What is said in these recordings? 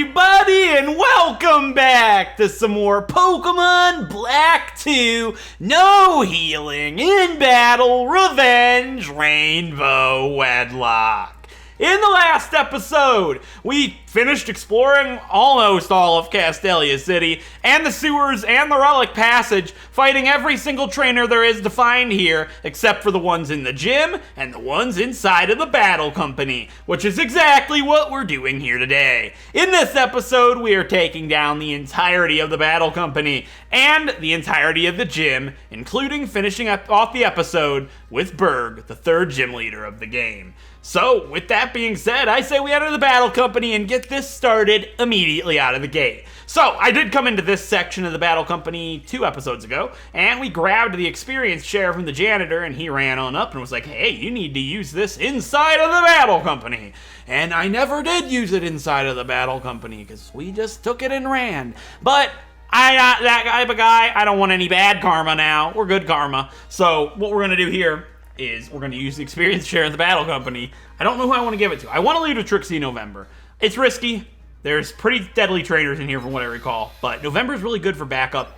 everybody, and welcome back to some more Pokemon Black 2 No Healing in Battle Revenge Rainbow Wedlocke. In the last episode, we finished exploring almost all of Castelia City, and the sewers and the Relic Passage, fighting every single trainer there is to find here, except for the ones in the gym and the ones inside of the Battle Company, which is exactly what we're doing here today. In this episode, we are taking down the entirety of the Battle Company and the entirety of the gym, including finishing off the episode with BURGH, the third gym leader of the game. So, with that being said, I say we enter the Battle Company and get this started immediately out of the gate. So, I did come into this section of the Battle Company 2 episodes ago, and we grabbed the experience share from the janitor, and he ran on up and was like, hey, you need to use this inside of the Battle Company. And I never did use it inside of the Battle Company, because we just took it and ran. But I'm not that type of guy. I don't want any bad karma now. We're good karma. So, what we're going to do here is we're going to use the experience share in the Battle Company. I don't know who I want to give it to. I want to leave it to Trixie in November. It's risky. There's pretty deadly trainers in here from what I recall, but November is really good for backup.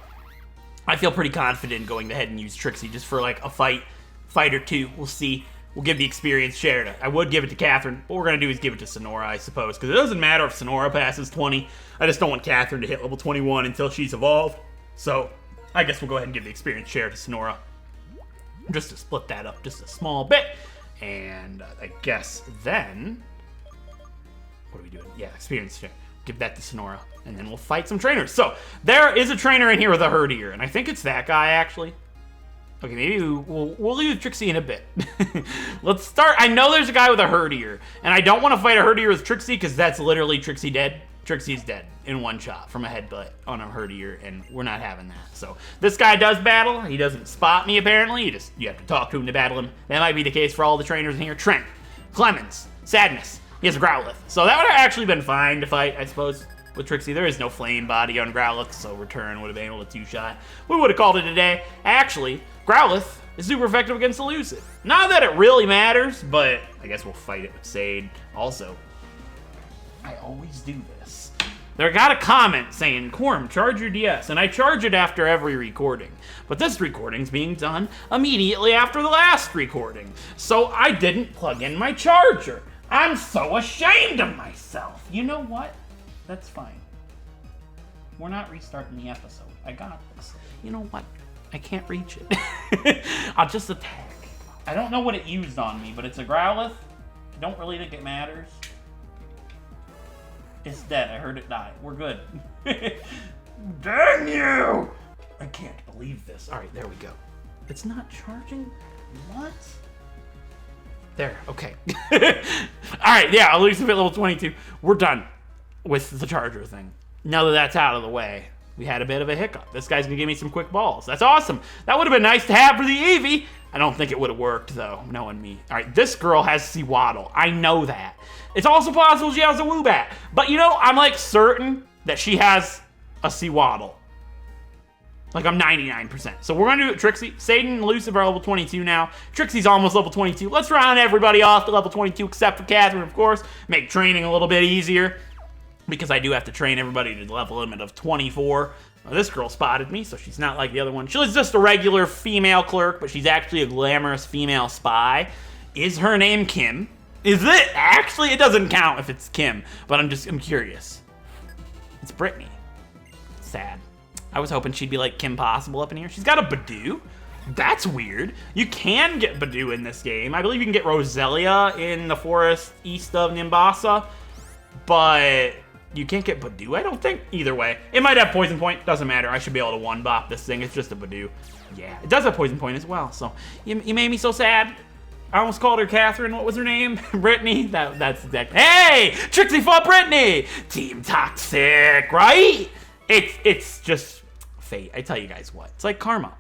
I feel pretty confident going ahead and use Trixie just for like a fight or two. We'll see. We'll give the experience share to, I would give it to Catherine. What we're going to do is give it to Sonora, I suppose, because it doesn't matter if Sonora passes 20. I just don't want Catherine to hit level 21 until she's evolved. So I guess we'll go ahead and give the experience share to Sonora, just to split that up just a small bit. And I guess then, what are we doing? Yeah, experience share. Give that to Sonora, and then we'll fight some trainers. So there is a trainer in here with a Herdier, and I think it's that guy actually. Okay, maybe we'll leave Trixie in a bit. Let's start. I know there's a guy with a Herdier, and I don't want to fight a Herdier with Trixie because that's literally Trixie dead. Trixie's dead in one shot from a headbutt on a Herdier, and we're not having that. So this guy does battle. He doesn't spot me, apparently. You have to talk to him to battle him. That might be the case for all the trainers in here. Trent, Clemens, Sadness. He has a Growlithe. So that would have actually been fine to fight, I suppose, with Trixie. There is no flame body on Growlithe, so Return would have been able to two-shot. We would have called it a day. Actually, Growlithe is super effective against Elusive. Not that it really matters, but I guess we'll fight it with Sade. Also, I always do this. There got a comment saying, Corm, charge your DS, and I charge it after every recording. But this recording's being done immediately after the last recording, so I didn't plug in my charger. I'm so ashamed of myself. You know what? That's fine. We're not restarting the episode. I got this. You know what? I can't reach it. I'll just attack. I don't know what it used on me, but it's a Growlithe. I don't really think it matters. It's dead. I heard it die. We're good. Dang you! I can't believe this. All right, there we go. It's not charging? What? There, okay. All right, yeah, Elusive at level 22. We're done with the charger thing. Now that that's out of the way, we had a bit of a hiccup. This guy's gonna give me some quick balls. That's awesome. That would have been nice to have for the Eevee. I don't think it would have worked, though, knowing me. All right, this girl has Sewaddle. I know that. It's also possible she has a Woobat. But, you know, I'm, like, certain that she has a Sewaddle. Like, I'm 99%. So we're going to do it, Trixie. Sade and Elusive are level 22 now. Trixie's almost level 22. Let's round everybody off to level 22, except for Catherine, of course. Make training a little bit easier, because I do have to train everybody to the level limit of 24. Well, this girl spotted me, so she's not like the other one. She's just a regular female clerk, but she's actually a glamorous female spy. Is her name Kim? Is it? Actually, it doesn't count if it's Kim, but I'm curious. It's Brittany. Sad. I was hoping she'd be like Kim Possible up in here. She's got a Badoo. That's weird. You can get Badoo in this game. I believe you can get Roselia in the forest east of Nimbasa, but you can't get Badoo, I don't think. Either way, it might have Poison Point. Doesn't matter. I should be able to one-bop this thing. It's just a Badoo. Yeah, it does have Poison Point as well, so you made me so sad. I almost called her Catherine. What was her name? Brittany? That's exactly. Hey! Trixie fought Brittany! Team Toxic, right? It's just fate. I tell you guys what. It's like karma,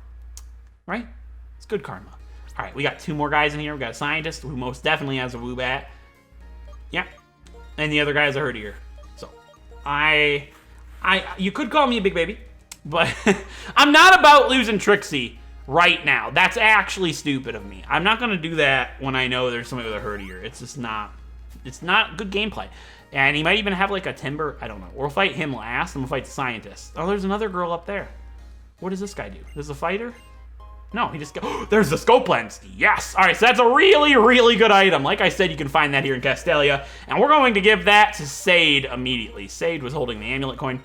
right? It's good karma. All right, we got two more guys in here. We got a Scientist who most definitely has a Woobat. Yeah. And the other guy has a Herdier. So, you could call me a big baby, but I'm not about losing Trixie right now. That's actually stupid of me. I'm not going to do that when I know there's somebody with a Herdier. It's just not, it's not good gameplay. And he might even have like a timber. I don't know. We'll fight him last, and we'll fight the scientist. Oh, there's another girl up there. What does this guy do? Is a fighter? No, he just go. There's the scope lens. Yes. All right, so that's a really, really good item. Like I said, you can find that here in Castelia. And we're going to give that to Sade immediately. Sade was holding the amulet coin.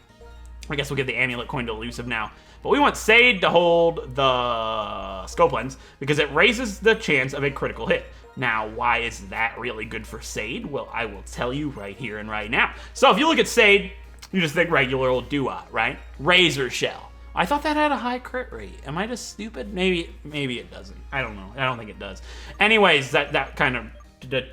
I guess we'll give the amulet coin to Elusive now. But we want Sade to hold the scope lens because it raises the chance of a critical hit. Now, why is that really good for Sade? Well, I will tell you right here and right now. So if you look at Sade, you just think regular old Duat, right? Razor Shell. I thought that had a high crit rate. Am I just stupid? Maybe it doesn't. I don't know. I don't think it does. Anyways, that kind of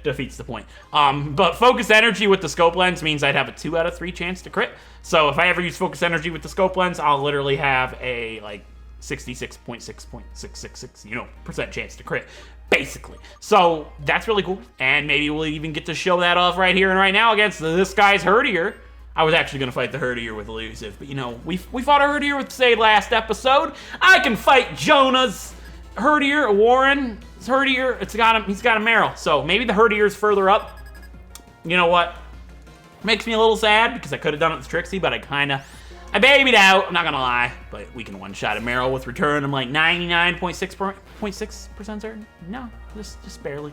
defeats the point. But Focus Energy with the scope lens means I'd have a 2 out of 3 chance to crit. So if I ever use Focus Energy with the scope lens, I'll literally have a like 66.666, percent chance to crit, basically. So that's really cool. And maybe we'll even get to show that off right here and right now against this guy's Herdier. I was actually going to fight the Herdier with Elusive, but we fought a Herdier with Sade last episode. I can fight Jonah's Herdier, Warren. Herdier, he's got a Meryl, so maybe the Herdier's further up. You know what? Makes me a little sad because I could have done it with Trixie, but I babied out. I'm not gonna lie, but we can one-shot a Meryl with return. I'm like 99.6% certain. No, just barely,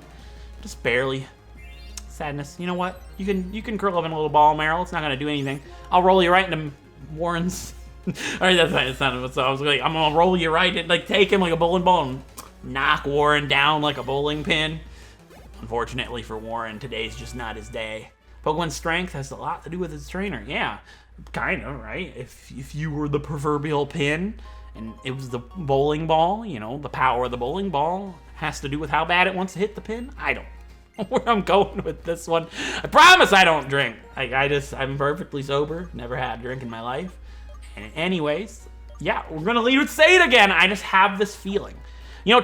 Sadness. You know what? You can curl up in a little ball, Meryl. It's not gonna do anything. I'll roll you right into Warren's. All right, that's not what I was like. I'm gonna roll you right, take him like a bowling ball and knock Warren down like a bowling pin. Unfortunately for Warren, today's just not his day. Pokemon strength has a lot to do with his trainer. Yeah, kind of, right? If you were the proverbial pin and it was the bowling ball, the power of the bowling ball has to do with how bad it wants to hit the pin. I don't know where I'm going with this one. I promise I don't drink. I'm perfectly sober. Never had a drink in my life. And anyways, yeah, we're going to lead with Sade again. I just have this feeling.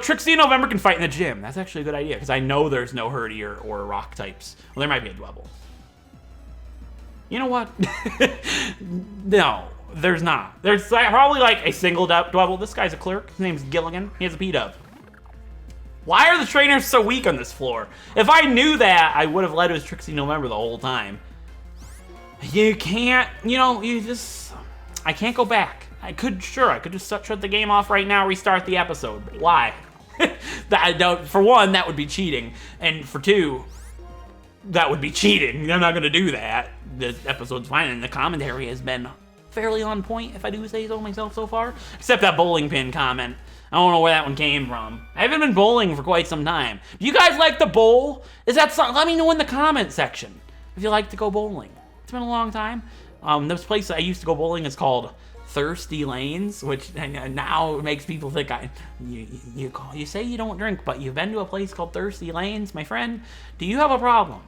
Trixie and November can fight in the gym. That's actually a good idea, because I know there's no Herdier or rock types. Well, there might be a Dwebble. You know what? No, there's not. There's probably like a single Dwebble. This guy's a clerk. His name's Gilligan. He has a P-Dub. Why are the trainers so weak on this floor? If I knew that, I would have led with Trixie November the whole time. You can't, I can't go back. I could just shut the game off right now, restart the episode. But why? For one, that would be cheating. And for two, that would be cheating. I'm not going to do that. The episode's fine, and the commentary has been fairly on point, if I do say so myself so far. Except that bowling pin comment. I don't know where that one came from. I haven't been bowling for quite some time. Do you guys like to bowl? Is that something? Let me know in the comment section if you like to go bowling. It's been a long time. This place I used to go bowling is called Thirsty Lanes, which now makes people think you say you don't drink, but you've been to a place called Thirsty Lanes, my friend. Do you have a problem?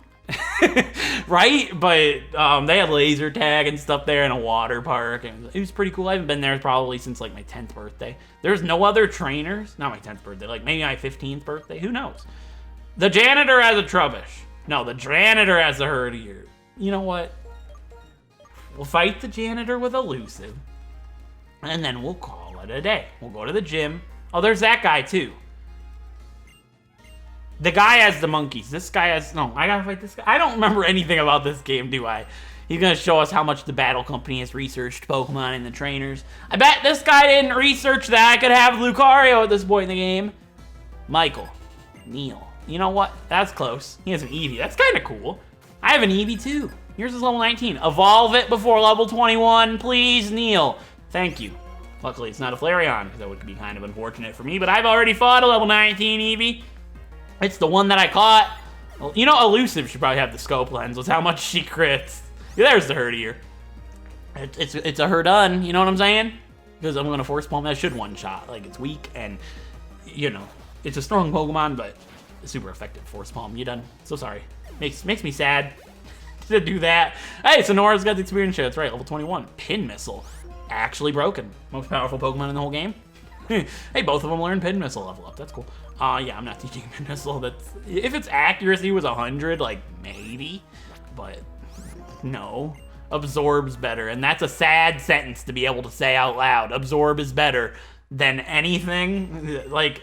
Right? But they had laser tag and stuff there and a water park, and it was pretty cool. I haven't been there probably since like my 10th birthday. There's no other trainers. Not my 10th birthday, like maybe my 15th birthday. Who knows? The janitor has a Trubbish. No, the janitor has a Herdier. You know what? We'll fight the janitor with Elusive, and then we'll call it a day. We'll go to the gym. Oh, there's that guy too. The guy has the monkeys. This guy has... No, I gotta fight this guy. I don't remember anything about this game, do I? He's gonna show us how much the battle company has researched Pokemon and the trainers. I bet this guy didn't research that I could have Lucario at this point in the game. Michael. Neil. You know what? That's close. He has an Eevee. That's kind of cool. I have an Eevee too. Here's his level 19. Evolve it before level 21, please, Neil. Thank you. Luckily, it's not a Flareon, because that would be kind of unfortunate for me, but I've already fought a level 19 Eevee. It's the one that I caught. Well, Elusive should probably have the scope lens with how much she crits. Yeah, there's the Herdier. It's a Herdun, you know what I'm saying? Because I'm going to Force Palm. That should one-shot. Like, it's weak, and, it's a strong Pokemon, but super effective Force Palm. You done? So sorry. Makes me sad to do that. Hey, Sonora's got the experience share. That's right, level 21. Pin Missile. Actually broken. Most powerful Pokemon in the whole game. Hey, both of them learned Pin Missile level up. That's cool. Yeah, I'm not teaching Pin Missile. If its accuracy was 100, like, maybe. But, no. Absorb's better. And that's a sad sentence to be able to say out loud. Absorb is better than anything. Like,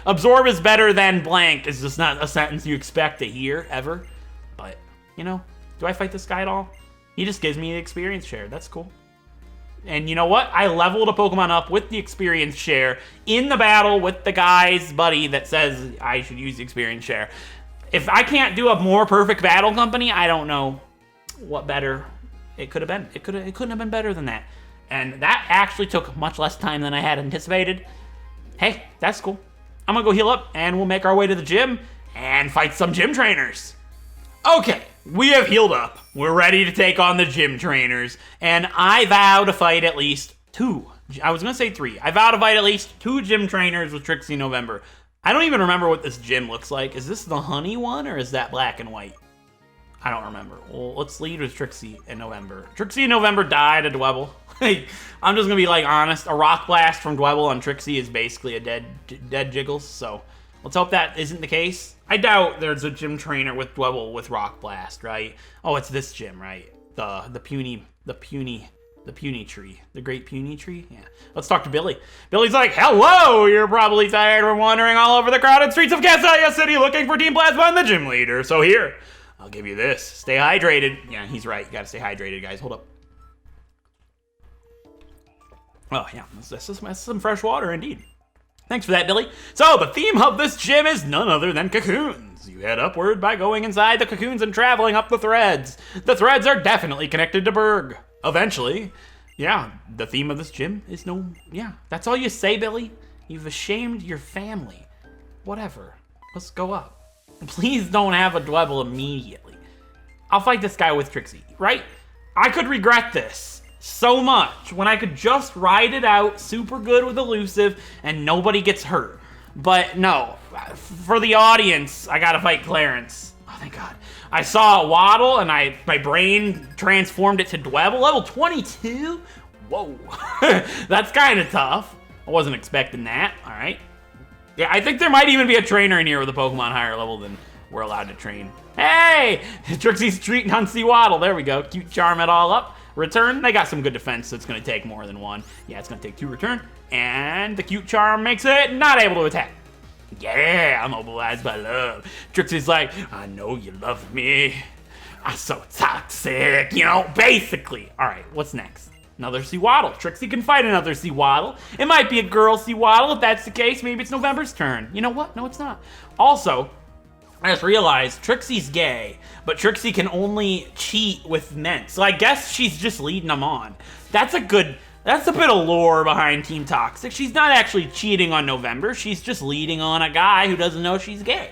Absorb is better than blank is just not a sentence you expect to hear, ever. But, Do I fight this guy at all? He just gives me the experience share. That's cool. And you know what? I leveled a Pokemon up with the experience share in the battle with the guy's buddy that says I should use the experience share. If I can't do a more perfect battle company, I don't know what better it could have been. It couldn't have been better than that. And that actually took much less time than I had anticipated. Hey, that's cool. I'm gonna go heal up and we'll make our way to the gym and fight some gym trainers. Okay, we have healed up. We're ready to take on the gym trainers. And I vow to fight at least 2. I was gonna say 3. I vow to fight at least 2 gym trainers with Trixie in November. I don't even remember what this gym looks like. Is this the honey one or is that black and white? I don't remember. Well, let's lead with Trixie in November. Trixie in November died at Dwebble. I'm just gonna be like honest. A rock blast from Dwebble on Trixie is basically a dead Jiggles. So let's hope that isn't the case. I doubt there's a gym trainer with Dwebble with rock blast, right? Oh, it's this gym, right? The puny tree. The great puny tree? Yeah. Let's talk to Billy. Billy's like, hello! You're probably tired from wandering all over the crowded streets of Cassia City looking for Team Plasma and the gym leader. So here, I'll give you this. Stay hydrated. Yeah, he's right. You gotta stay hydrated, guys. Hold up. Oh, yeah. This is some fresh water, indeed. Thanks for that, Billy. So, the theme of this gym is none other than cocoons. You head upward by going inside the cocoons and traveling up the threads. The threads are definitely connected to BURGH. Eventually. Yeah, the theme of this gym is yeah, that's all you say, Billy? You've ashamed your family. Whatever. Let's go up. Please don't have a Dwebble immediately. I'll fight this guy with Trixie, right? I could regret this so much when I could just ride it out super good with Elusive and nobody gets hurt. But no, for the audience, I gotta fight Clarence. Oh, thank God. I saw a Waddle and my brain transformed it to Dwebble. Level 22? Whoa. That's kind of tough. I wasn't expecting that. All right. Yeah, I think there might even be a trainer in here with a Pokemon higher level than we're allowed to train. Hey! Trixie's Street hunts the Waddle. There we go. Cute charm it all up. Return. They got some good defense, so it's going to take more than 1. Yeah, it's going to take 2 return. And the cute charm makes it not able to attack. Yeah, I'm mobilized by love. Trixie's like, I know you love me. I'm so toxic, you know, basically. All right, what's next? Another Seawaddle. Trixie can fight another Seawaddle. It might be a girl Seawaddle. If that's the case, maybe it's November's turn. You know what? No, it's not. Also, I just realized Trixie's gay, but Trixie can only cheat with men. So I guess she's just leading them on. That's a bit of lore behind Team Toxic. She's not actually cheating on November. She's just leading on a guy who doesn't know she's gay.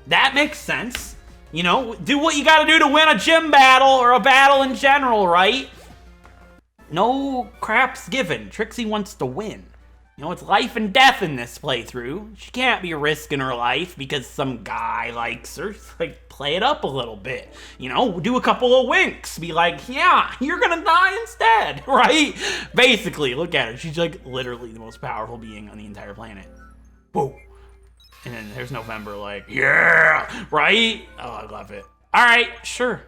That makes sense. You know, do what you gotta do to win a gym battle or a battle in general, right? No craps given. Trixie wants to win. You know, it's life and death in this playthrough. She can't be risking her life because some guy likes her. Like, play it up a little bit. You know, do a couple of winks. Be like, yeah, you're gonna die instead, right? Basically, look at her. She's like literally the most powerful being on the entire planet. Whoa. And then there's November like, yeah, right? Oh, I love it. All right, sure.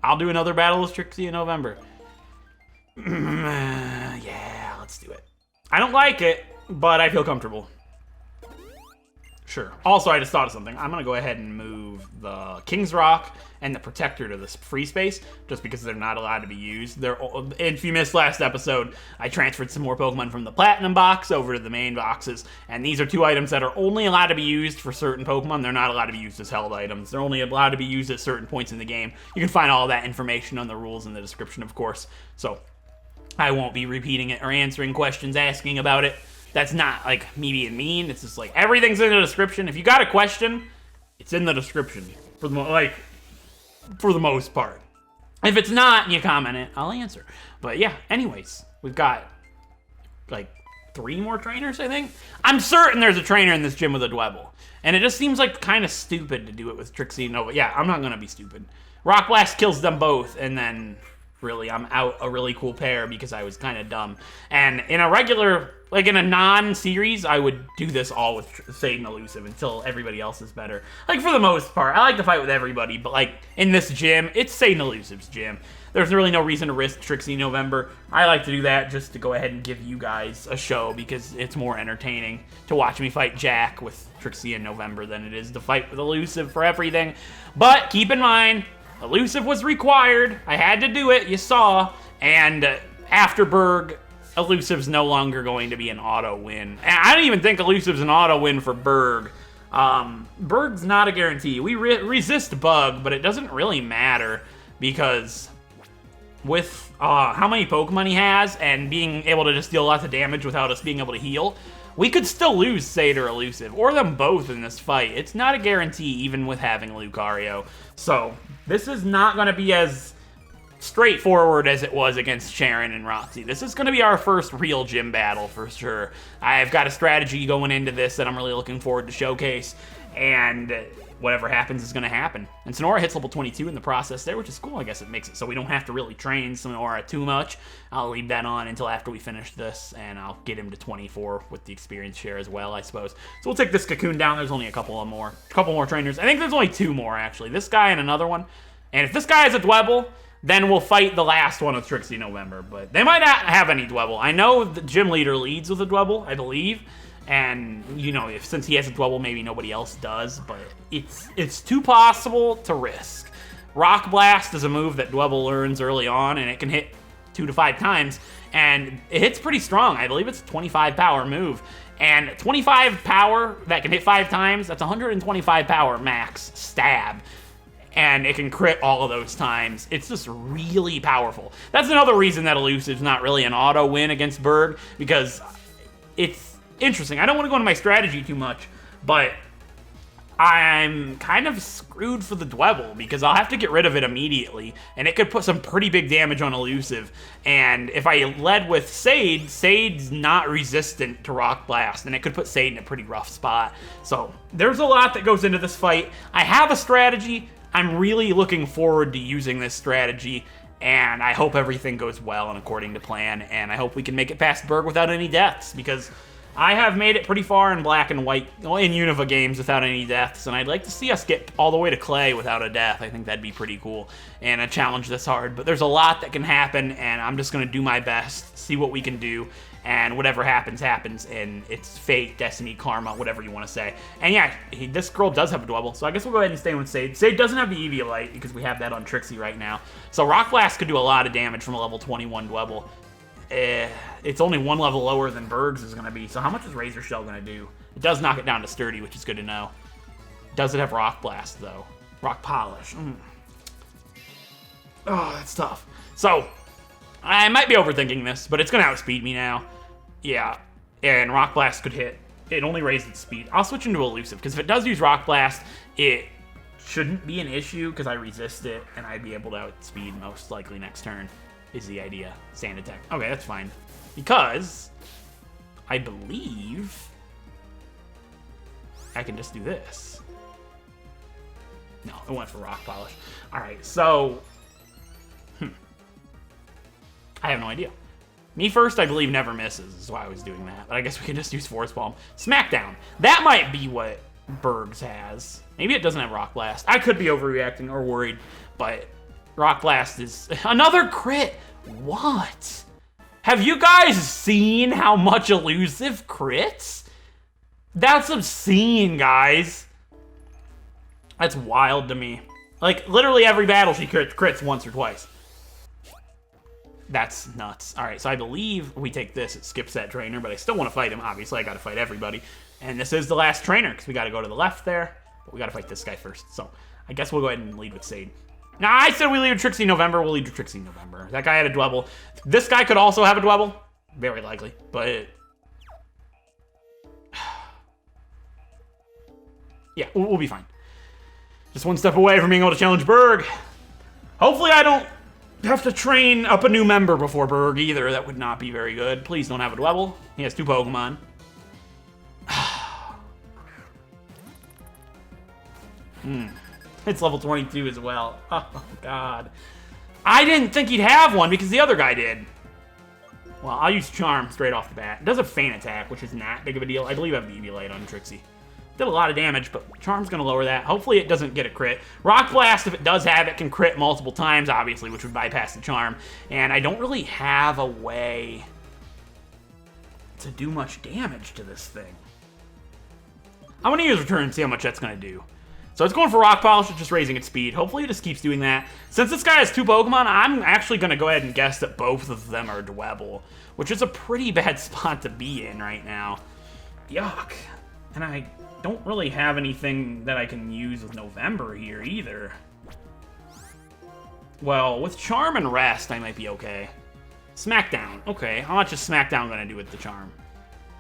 I'll do another battle with Trixie in November. Yeah, let's do it. I don't like it, but I feel comfortable. Sure. Also, I just thought of something. I'm going to go ahead and move the King's Rock and the Protector to this free space, just because they're not allowed to be used. If you missed last episode, I transferred some more Pokemon from the Platinum box over to the main boxes, and these are 2 items that are only allowed to be used for certain Pokemon. They're not allowed to be used as held items. They're only allowed to be used at certain points in the game. You can find all that information on the rules in the description, of course. So I won't be repeating it or answering questions asking about it. That's not like me being mean. It's just like everything's in the description. If you got a question, it's in the description for the most part. If it's not and you comment it, I'll answer. But yeah, anyways, we've got like 3 more trainers, I think. I'm certain there's a trainer in this gym with a Dwebble. And it just seems like kind of stupid to do it with Trixie and Nova. Yeah, I'm not going to be stupid. Rock Blast kills them both, and then really, I'm out a really cool pair because I was kind of dumb. And in a regular, like in a non-series, I would do this all with Satan Elusive until everybody else is better. Like, for the most part, I like to fight with everybody, but like, in this gym, it's Satan Elusive's gym. There's really no reason to risk Trixie November. I like to do that just to go ahead and give you guys a show because it's more entertaining to watch me fight Jack with Trixie in November than it is to fight with Elusive for everything. But keep in mind, Elusive was required. I had to do it, you saw. And after BURGH, Elusive's no longer going to be an auto win. And I don't even think Elusive's an auto win for BURGH. BURGH's not a guarantee. We resist Bug, but it doesn't really matter because with how many Pokemon he has and being able to just deal lots of damage without us being able to heal, we could still lose Sade or Elusive, or them both in this fight. It's not a guarantee even with having Lucario. So this is not going to be as straightforward as it was against Sharon and Roxy. This is going to be our first real gym battle for sure. I've got a strategy going into this that I'm really looking forward to showcase, and whatever happens is going to happen. And Sonora hits level 22 in the process there, which is cool. I guess it makes it so we don't have to really train Sonora too much. I'll leave that on until after we finish this, and I'll get him to 24 with the experience share as well, I suppose. So we'll take this Cocoon down. There's only a couple more trainers. I think there's only 2 more, actually. This guy and another one. And if this guy has a Dwebble, then we'll fight the last one with Trixie November. But they might not have any Dwebble. I know the gym leader leads with a Dwebble, I believe. And, you know, since he has a Dwebble, maybe nobody else does. But it's too possible to risk. Rock Blast is a move that Dwebble learns early on, and it can hit 2 to 5 times. And it hits pretty strong. I believe it's a 25 power move. And 25 power that can hit 5 times, that's 125 power max stab. And it can crit all of those times. It's just really powerful. That's another reason that Elusive's not really an auto win against BURGH, because it's interesting. I don't want to go into my strategy too much, but I'm kind of screwed for the Dwebble because I'll have to get rid of it immediately, and it could put some pretty big damage on Elusive. And if I led with Sade, Sade's not resistant to Rock Blast, and it could put Sade in a pretty rough spot. So there's a lot that goes into this fight. I have a strategy. I'm really looking forward to using this strategy, and I hope everything goes well and according to plan, and I hope we can make it past BURGH without any deaths, because I have made it pretty far in Black and White, in Unova games without any deaths, and I'd like to see us get all the way to Clay without a death. I think that'd be pretty cool, and a challenge this hard. But there's a lot that can happen, and I'm just going to do my best, see what we can do, and whatever happens, happens, and it's fate, destiny, karma, whatever you want to say. And yeah, this girl does have a Dwebble, so I guess we'll go ahead and stay with Sade. Sade doesn't have the Eviolite, because we have that on Trixie right now. So Rock Blast could do a lot of damage from a level 21 Dwebble. It's only 1 level lower than BURGH's is going to be, so how much is Razor Shell going to do? It does knock it down to Sturdy, which is good to know. Does it have Rock Blast, though? Rock Polish. Oh, that's tough. So, I might be overthinking this, but it's going to outspeed me now. Yeah, and Rock Blast could hit. It only raised its speed. I'll switch into Elusive, because if it does use Rock Blast, it shouldn't be an issue, because I resist it, and I'd be able to outspeed most likely next turn, is the idea. Sand attack. Okay, that's fine. Because I believe I can just do this. No, it went for Rock Polish. Alright, so I have no idea. Me First, I believe, never misses, is why I was doing that. But I guess we can just use Force Palm. Smackdown. That might be what BURGH's has. Maybe it doesn't have Rock Blast. I could be overreacting or worried, but Rock Blast is another crit. What? Have you guys seen how much Elusive crits? That's obscene, guys. That's wild to me. Like, literally every battle she crits once or twice. That's nuts. Alright, so I believe we take this. It skips that trainer, but I still want to fight him. Obviously, I got to fight everybody. And this is the last trainer, because we got to go to the left there. But we got to fight this guy first. So, I guess we'll go ahead and lead with Sade. Now, I said we lead with Trixie November. We'll lead with Trixie November. That guy had a Dwebble. This guy could also have a Dwebble. Very likely, but yeah, we'll be fine. Just one step away from being able to challenge BURGH. Hopefully I don't have to train up a new member before BURGH either. That would not be very good. Please don't have a Dwebble. He has 2 Pokemon. It's level 22 as well. Oh, God. I didn't think he'd have one because the other guy did. Well, I'll use Charm straight off the bat. It does a Feint Attack, which is not big of a deal. I believe I have the Eviolite on Trixie. Did a lot of damage, but Charm's going to lower that. Hopefully it doesn't get a crit. Rock Blast, if it does have it, can crit multiple times, obviously, which would bypass the Charm. And I don't really have a way to do much damage to this thing. I'm going to use Return and see how much that's going to do. So it's going for Rock Polish, it's just raising its speed. Hopefully it just keeps doing that. Since this guy has 2 Pokemon, I'm actually going to go ahead and guess that both of them are Dwebble, which is a pretty bad spot to be in right now. Yuck. And I don't really have anything that I can use with November here either. Well, with Charm and Rest, I might be okay. Smackdown. Okay, how much is Smackdown going to do with the Charm?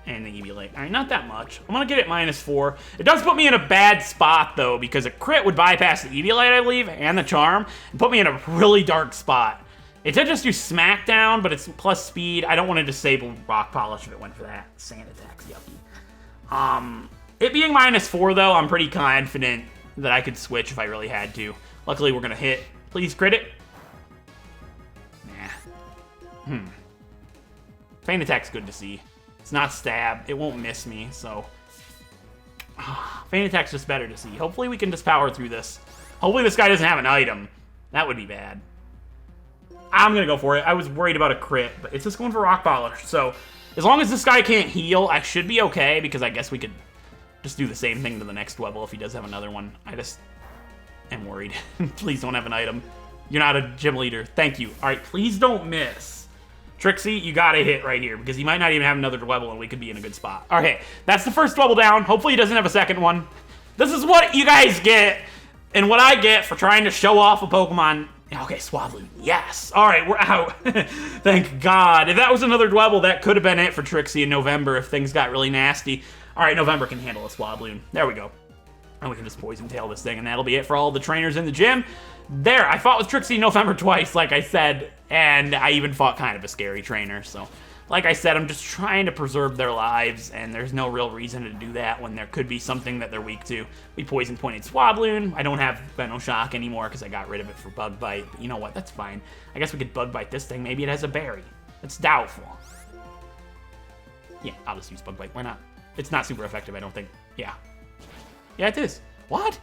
And the Eviolite. All right, not that much. I'm going to get it -4. It does put me in a bad spot, though, because a crit would bypass the Eviolite, I believe, and the Charm, and put me in a really dark spot. It did just do Smackdown, but it's plus speed. I don't want to disable Rock Polish if it went for that. Sand Attack's yucky. It being -4, though, I'm pretty confident that I could switch if I really had to. Luckily, we're going to hit. Please crit it. Nah. Feint Attack's good to see. It's not stab. It won't miss me, so... Feint Attack's just better to see. Hopefully we can just power through this. Hopefully this guy doesn't have an item. That would be bad. I'm gonna go for it. I was worried about a crit, but it's just going for Rock Polish. So, as long as this guy can't heal, I should be okay, because I guess we could just do the same thing to the next level if he does have another one. I just am worried. Please don't have an item. You're not a gym leader. Thank you. All right, please don't miss. Trixie, you gotta hit right here, because he might not even have another Dwebble, and we could be in a good spot. Okay, that's the first Dwebble down. Hopefully he doesn't have a second one. This is what you guys get, and what I get for trying to show off a Pokemon. Okay, Swablu, yes. All right, we're out. Thank God. If that was another Dwebble, that could have been it for Trixie in November if things got really nasty. All right, November can handle a Swablu. There we go. And we can just Poison Tail this thing, and that'll be it for all the trainers in the gym. There, I fought with Trixie in November twice, like I said, and I even fought kind of a scary trainer. So, like I said, I'm just trying to preserve their lives, and there's no real reason to do that when there could be something that they're weak to. We Poison Pointed Swabloon. I don't have Venoshock anymore because I got rid of it for Bug Bite, but you know what? That's fine. I guess we could Bug Bite this thing. Maybe it has a berry. It's doubtful. Yeah, I'll just use Bug Bite. Why not? It's not super effective, I don't think. Yeah. Yeah, it is. What?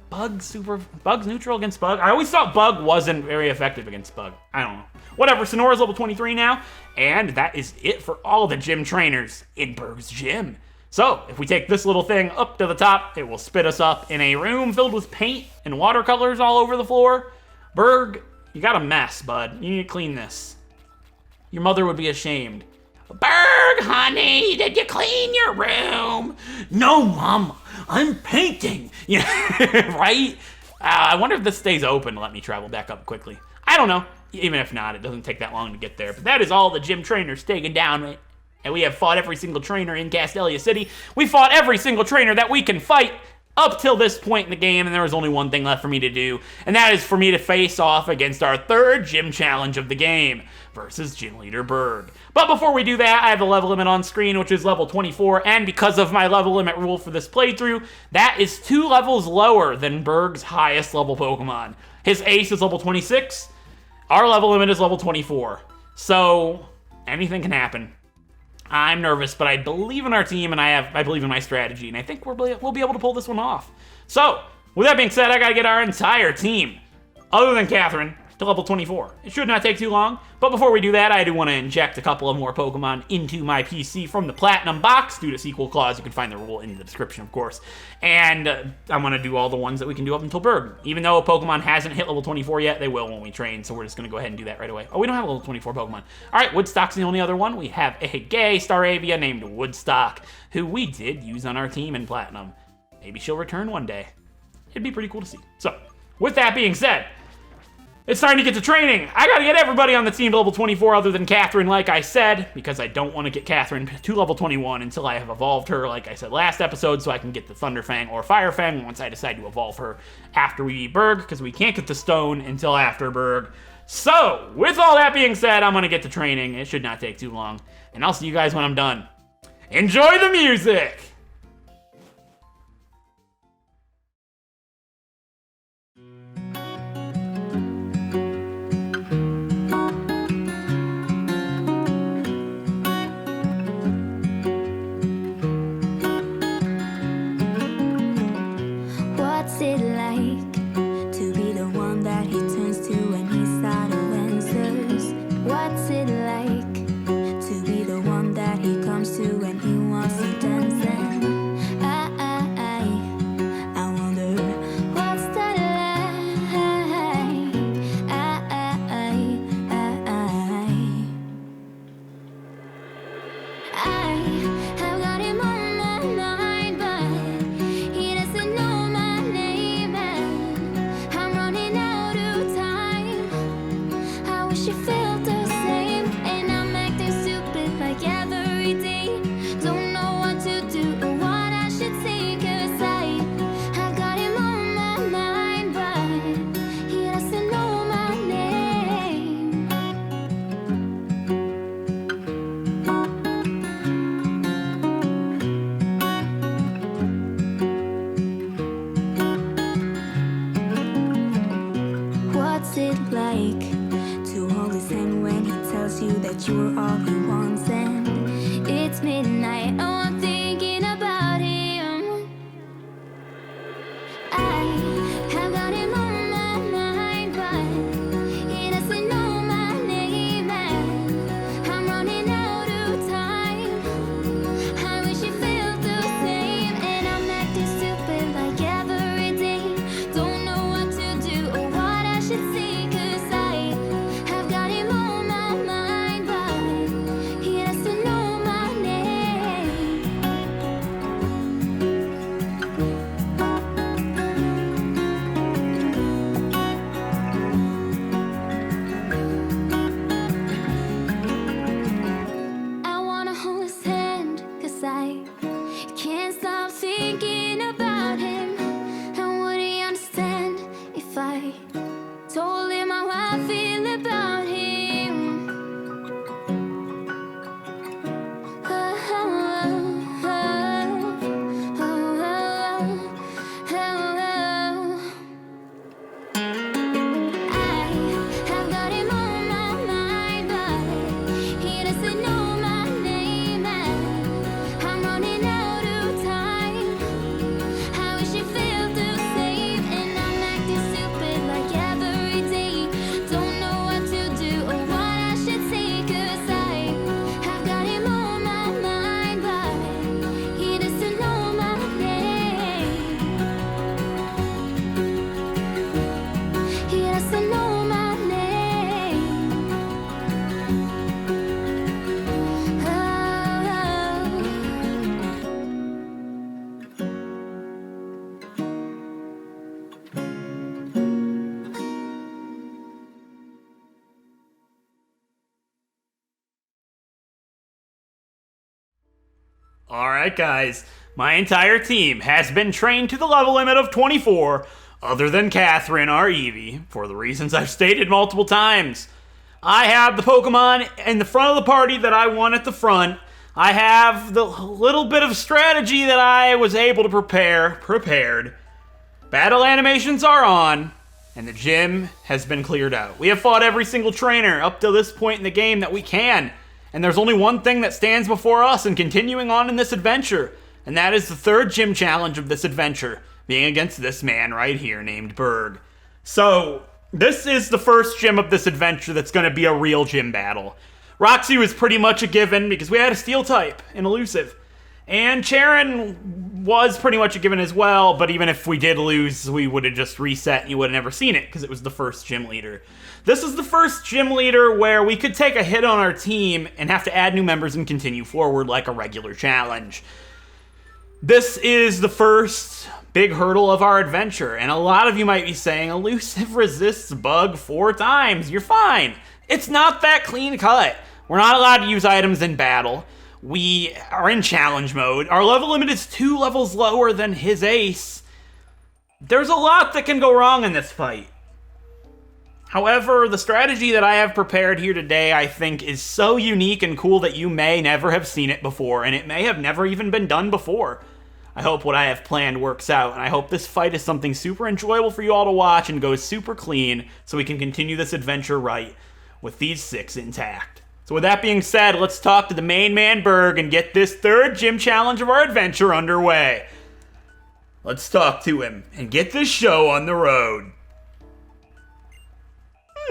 Bug's neutral against Bug? I always thought Bug wasn't very effective against Bug. I don't know. Whatever, Sonora's level 23 now, and that is it for all the gym trainers in BURGH's gym. So, if we take this little thing up to the top, it will spit us up in a room filled with paint and watercolors all over the floor. BURGH, you got a mess, bud. You need to clean this. Your mother would be ashamed. BURGH, honey, did you clean your room? No, Mom, I'm painting. Yeah, right? I wonder if this stays open to let me travel back up quickly. I don't know. Even if not, it doesn't take that long to get there. But that is all the gym trainers taken down. And we have fought every single trainer in Castelia City. We fought every single trainer that we can fight up till this point in the game, and there was only one thing left for me to do, and that is for me to face off against our third gym challenge of the game versus Gym Leader BURGH. But before we do that, I have the level limit on screen, which is level 24, and because of my level limit rule for this playthrough, that is 2 levels lower than BURGH's highest level Pokemon. His ace is level 26, our level limit is level 24, so anything can happen. I'm nervous, but I believe in our team, and I believe in my strategy, and I think we'll be able to pull this one off. So, with that being said, I gotta get our entire team, other than Catherine, to level 24. It should not take too long, but before we do that, I do want to inject a couple of more Pokemon into my PC from the Platinum box due to sequel clause. You can find the rule in the description, of course. And I'm going to do all the ones that we can do up until BURGH. Even though a Pokemon hasn't hit level 24 yet, they will when we train, so we're just going to go ahead and do that right away. Oh, we don't have a level 24 Pokemon. All right, Woodstock's the only other one. We have a gay Staravia named Woodstock, who we did use on our team in Platinum. Maybe she'll return one day. It'd be pretty cool to see. So, with that being said, it's time to get to training. I gotta get everybody on the team to level 24 other than Catherine, like I said, because I don't want to get Catherine to level 21 until I have evolved her, like I said last episode, so I can get the Thunderfang or Firefang once I decide to evolve her after we beat BURGH, because we can't get the stone until after BURGH. So, with all that being said, I'm gonna get to training. It should not take too long, and I'll see you guys when I'm done. Enjoy the music! What's it like to be the one that he turns to when he's out of answers? What's it like to be the one that he comes to when he wants to dance? And it like to hold his hand when he tells you that you're all he wants? And it's midnight, oh, I'm thinking about him. I have got him on my mind, but he doesn't know my name, and I'm running out of time. I wish you felt the same, and I'm acting stupid like every day. Don't know what to do or what I should say, 'cause I have got him on my mind, but he doesn't know my name. I wanna hold his hand, 'cause I can't stop thinking about him. And would he understand if I told him how I feel about him? Oh, oh, oh, oh, oh, oh. I have got him on my mind, but he doesn't know my name, and I'm running out of time. I wish you felt the same, and I'm acting stupid like every day. Don't know what to do or what I should say, 'cause I have got him on my mind, but he doesn't know my name. He doesn't know my name. Oh. Alright guys, my entire team has been trained to the level limit of 24, other than Catherine, our Eevee, for the reasons I've stated multiple times. I have the Pokemon in the front of the party that I want at the front. I have the little bit of strategy that I was able to prepared. Battle animations are on, and the gym has been cleared out. We have fought every single trainer up to this point in the game that we can, and there's only one thing that stands before us in continuing on in this adventure, and that is the third gym challenge of this adventure, being against this man right here named BURGH. So, this is the first gym of this adventure that's going to be a real gym battle. Roxy was pretty much a given because we had a steel type in elusive. And Charon was pretty much a given as well, but even if we did lose, we would have just reset and you would have never seen it because it was the first gym leader. This is the first gym leader where we could take a hit on our team and have to add new members and continue forward like a regular challenge. This is the first big hurdle of our adventure, and a lot of you might be saying, elusive resists bug 4 times, you're fine. It's not that clean cut. We're not allowed to use items in battle. We are in challenge mode. Our level limit is 2 levels lower than his ace. There's a lot that can go wrong in this fight. However, the strategy that I have prepared here today, I think, is so unique and cool that you may never have seen it before, and it may have never even been done before. I hope what I have planned works out, and I hope this fight is something super enjoyable for you all to watch and goes super clean so we can continue this adventure right with these 6 intact. So with that being said, let's talk to the main man BURGH and get this third gym challenge of our adventure underway. Let's talk to him and get this show on the road.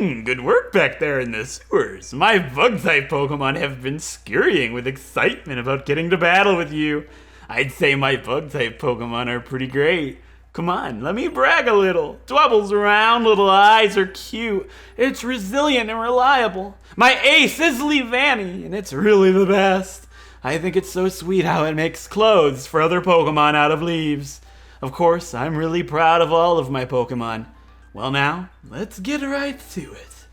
Good work back there in the sewers. My bug-type Pokemon have been scurrying with excitement about getting to battle with you. I'd say my bug-type Pokemon are pretty great. Come on, let me brag a little. Dwebble's round little eyes are cute. It's resilient and reliable. My ace is Leavanny, and it's really the best. I think it's so sweet how it makes clothes for other Pokemon out of leaves. Of course, I'm really proud of all of my Pokemon. Well now, let's get right to it.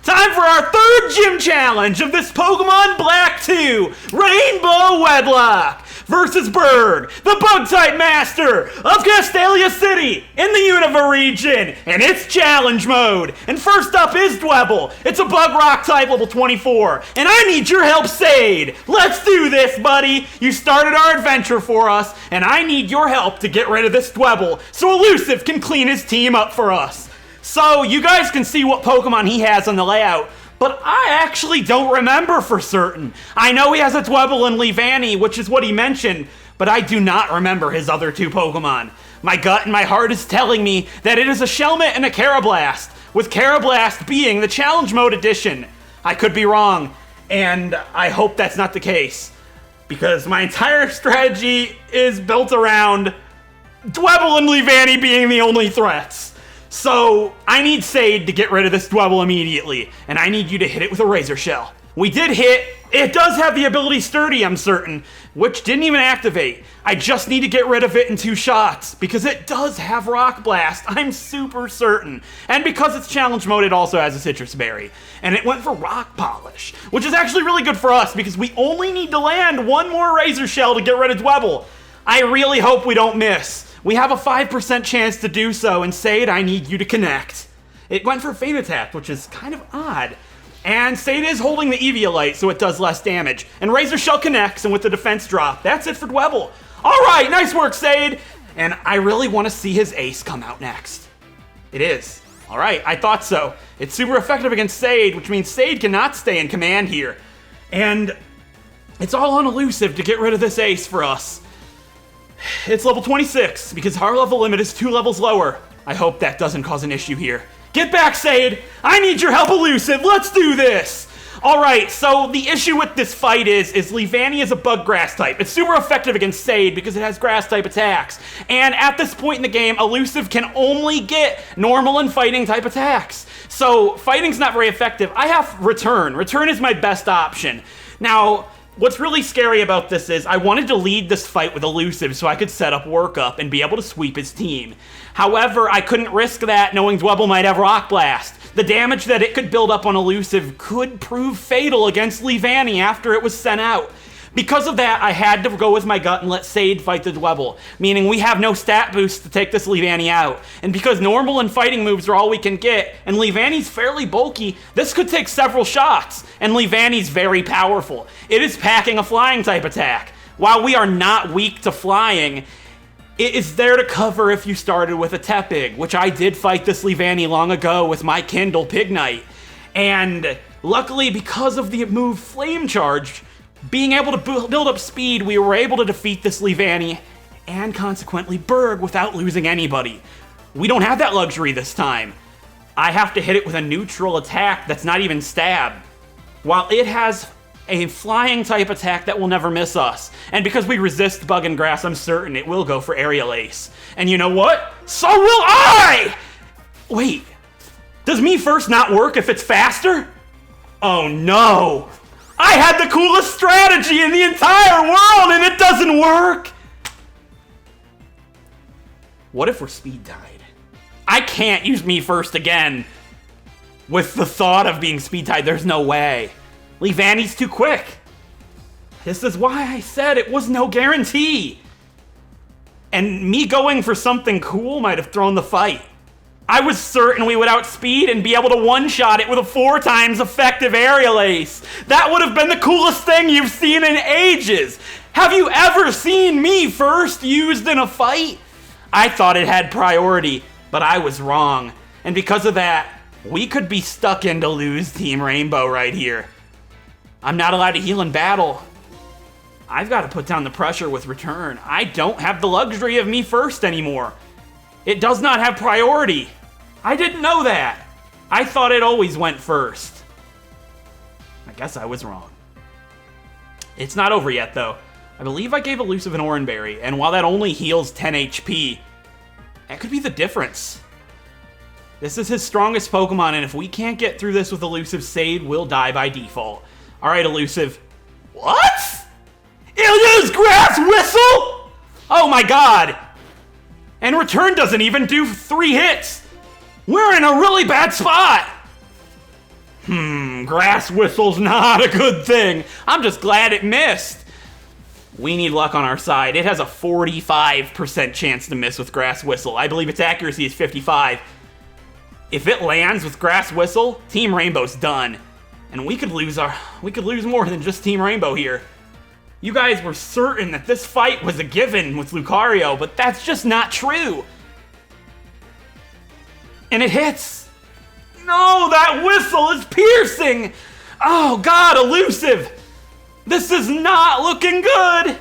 Time for our third gym challenge of this Pokemon Black 2, Rainbow Wedlocke versus BURGH, the Bug-type Master of Castelia City in the Unova region, and it's challenge mode. And first up is Dwebble. It's a Bug Rock type level 24, and I need your help, Sade. Let's do this, buddy. You started our adventure for us, and I need your help to get rid of this Dwebble so Elusive can clean his team up for us. So you guys can see what Pokemon he has on the layout, but I actually don't remember for certain. I know he has a Dwebble and Leavanny, which is what he mentioned, but I do not remember his other 2 Pokemon. My gut and my heart is telling me that it is a Shelmet and a Carablast, with Carablast being the Challenge Mode edition. I could be wrong, and I hope that's not the case, because my entire strategy is built around Dwebble and Leavanny being the only threats. So I need Sade to get rid of this Dwebble immediately, and I need you to hit it with a Razor Shell. We did hit. It does have the ability Sturdy, I'm certain, which didn't even activate. I just need to get rid of it in 2 shots, because it does have Rock Blast, I'm super certain. And because it's Challenge Mode, it also has a Citrus Berry. And it went for Rock Polish, which is actually really good for us, because we only need to land 1 more Razor Shell to get rid of Dwebble. I really hope we don't miss. We have a 5% chance to do so, and Sade, I need you to connect. It went for Feint Attack, which is kind of odd. And Sade is holding the Eviolite, so it does less damage. And Razor Shell connects, and with the defense drop, that's it for Dwebble. All right, nice work, Sade. And I really want to see his ace come out next. It is. All right, I thought so. It's super effective against Sade, which means Sade cannot stay in command here. And it's all on Elusive to get rid of this ace for us. It's level 26, because our level limit is 2 levels lower. I hope that doesn't cause an issue here. Get back, Sade! I need your help, Elusive! Let's do this! Alright, so the issue with this fight is Leavanny is a bug grass type. It's super effective against Sade because it has grass type attacks. And at this point in the game, Elusive can only get normal and fighting type attacks. So fighting's not very effective. I have Return. Return is my best option. Now, what's really scary about this is I wanted to lead this fight with Elusive so I could set up Workup and be able to sweep his team. However, I couldn't risk that knowing Dwebble might have Rock Blast. The damage that it could build up on Elusive could prove fatal against Leavanny after it was sent out. Because of that, I had to go with my gut and let Sade fight the Dwebble, meaning we have no stat boost to take this Leavanny out. And because normal and fighting moves are all we can get, and Leavanny's fairly bulky, this could take several shots, and Leavanny's very powerful. It is packing a flying type attack. While we are not weak to flying, it is there to cover if you started with a Tepig, which I did fight this Leavanny long ago with my Kindle Pignite. And luckily, because of the move Flame Charge, being able to build up speed, we were able to defeat this Leavanny and consequently BURGH without losing anybody. We don't have that luxury this time. I have to hit it with a neutral attack that's not even stab, while it has a flying type attack that will never miss us. And because we resist Bug and Grass, I'm certain it will go for Aerial Ace. And you know what? So will I! Wait, does me first not work if it's faster? Oh no! I had the coolest strategy in the entire world and it doesn't work! What if we're speed tied? I can't use me first again with the thought of being speed tied. There's no way. Leavanny's too quick. This is why I said it was no guarantee. And me going for something cool might have thrown the fight. I was certain we would outspeed and be able to one-shot it with a 4 times effective Aerial Ace. That would have been the coolest thing you've seen in ages. Have you ever seen me first used in a fight? I thought it had priority, but I was wrong. And because of that, we could be stuck in to lose Team Rainbow right here. I'm not allowed to heal in battle. I've got to put down the pressure with Return. I don't have the luxury of me first anymore. It does not have priority. I didn't know that. I thought it always went first. I guess I was wrong. It's not over yet, though. I believe I gave Elusive an Oranberry, and while that only heals 10 HP, that could be the difference. This is his strongest Pokemon, and if we can't get through this with Elusive, Sade will die by default. Alright, Elusive. What? It'll use Grass Whistle? Oh my god! And Return doesn't even do 3 hits! We're in a really bad spot! Grass Whistle's not a good thing. I'm just glad it missed. We need luck on our side. It has a 45% chance to miss with Grass Whistle. I believe its accuracy is 55. If it lands with Grass Whistle, Team Rainbow's done. And we could lose more than just Team Rainbow here. You guys were certain that this fight was a given with Lucario, but that's just not true. And it hits. No, that whistle is piercing. Oh, God, elusive. This is not looking good.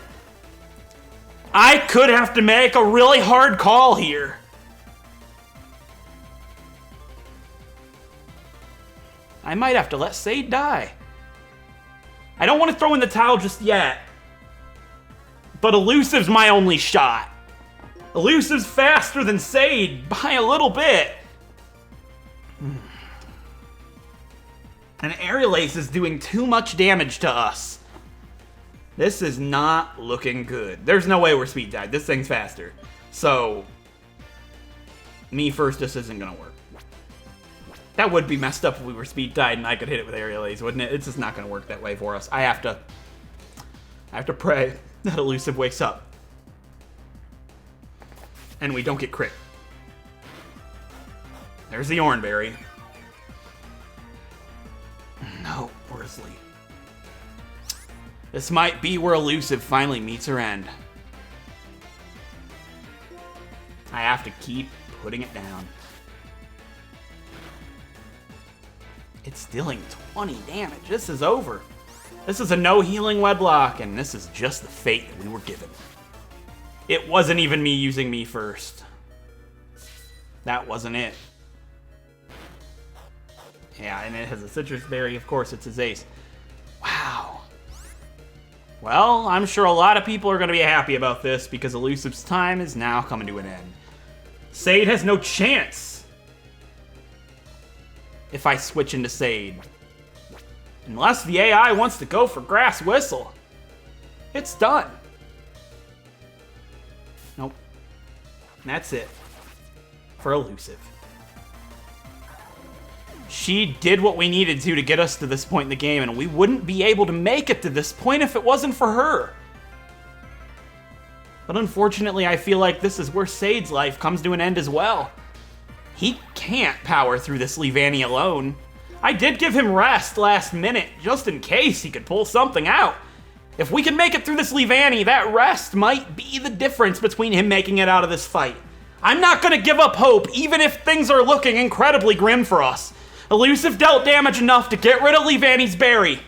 I could have to make a really hard call here. I might have to let Sade die. I don't want to throw in the towel just yet. But elusive's my only shot. Elusive's faster than Sade by a little bit. And Aerial Ace is doing too much damage to us. This is not looking good. There's no way we're speed tied. This thing's faster. So, me first just isn't gonna work. That would be messed up if we were speed tied and I could hit it with Aerial Ace, wouldn't it? It's just not gonna work that way for us. I have to pray that elusive wakes up. And we don't get crit. There's the Oranberry. No, Worsley. This might be where elusive finally meets her end. I have to keep putting it down. It's dealing 20 damage. This is over. This is a no healing Wedlocke, and this is just the fate that we were given. It wasn't even me using me first. That wasn't it. Yeah, and it has a citrus berry. Of course, it's his ace. Wow. Well, I'm sure a lot of people are going to be happy about this because elusive's time is now coming to an end. Sade has no chance if I switch into Sade. Unless the AI wants to go for Grass Whistle. It's done. Nope. And that's it for elusive. She did what we needed to get us to this point in the game, and we wouldn't be able to make it to this point if it wasn't for her. But unfortunately, I feel like this is where Sade's life comes to an end as well. He can't power through this Leavanny alone. I did give him rest last minute, just in case he could pull something out. If we can make it through this Leavanny, that rest might be the difference between him making it out of this fight. I'm not gonna give up hope, even if things are looking incredibly grim for us. Elusive dealt damage enough to get rid of Leavanny's berry.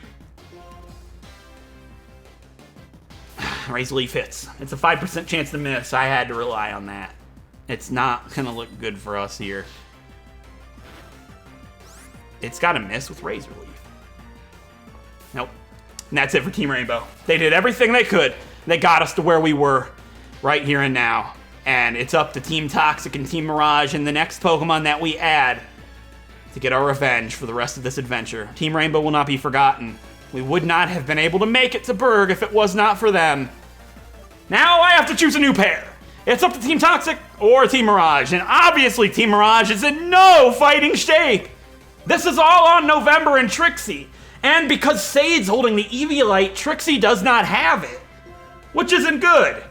Razor Leaf hits. It's a 5% chance to miss. I had to rely on that. It's not gonna look good for us here. It's gotta miss with Razor Leaf. Nope. And that's it for Team Rainbow. They did everything they could. They got us to where we were right here and now. And it's up to Team Toxic and Team Mirage and the next Pokemon that we add to get our revenge for the rest of this adventure. Team Rainbow will not be forgotten. We would not have been able to make it to BURGH if it was not for them. Now I have to choose a new pair. It's up to Team Toxic or Team Mirage, and obviously Team Mirage is in no fighting shape. This is all on November and Trixie, and because Sade's holding the Eviolite, Trixie does not have it, which isn't good.